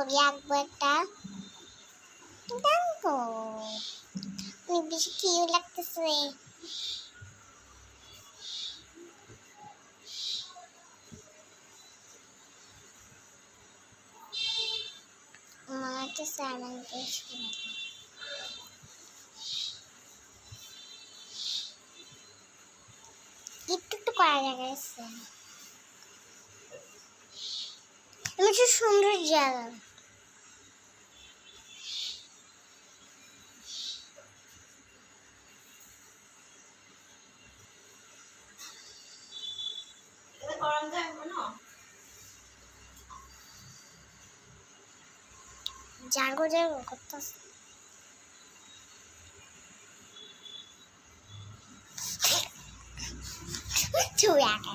ছবি আঁকবো একটা। দেখো অনেক বেশি কিউট লাগতেছে। আমার তো সালাম বেশ একটু একটু করা গেছে। আমার খুব সুন্দর জায়গা। জাগো জাগো করতেছে। ছবি আঁকা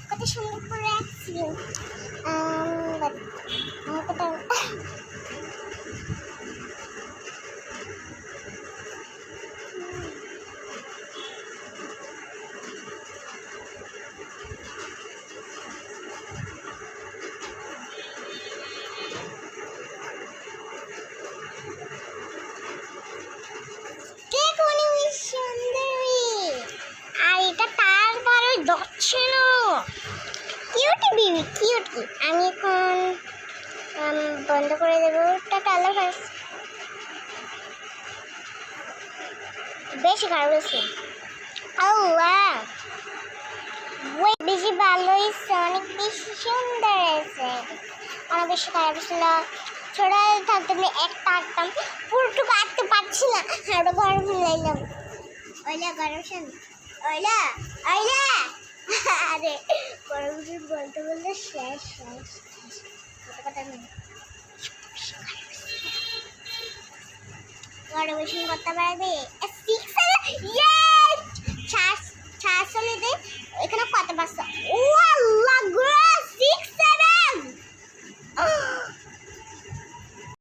কত সুন্দর করে রাখছি। আমি এখন বন্ধ করে দেবো। টাটা, আল্লাহ হাফেজ। বেশি খারাপ হয়েছে। আল্লাহ বেশি ভালো হয়েছে, অনেক বেশি সুন্দর হয়েছে। অনেক বেশি খারাপ ছিল। ছোট থাকতে আমি একটা আঁকতাম, পুরোটুকু আঁকতে পারছি না। আরো গরম লাইলাম। ওইলা গরম শোন, ওইলা ওইলা আরে গরম বলতে বলতে শেষ শেষ কথা নেই। গরমেশন করতে পারবে এখানে কত পারছো?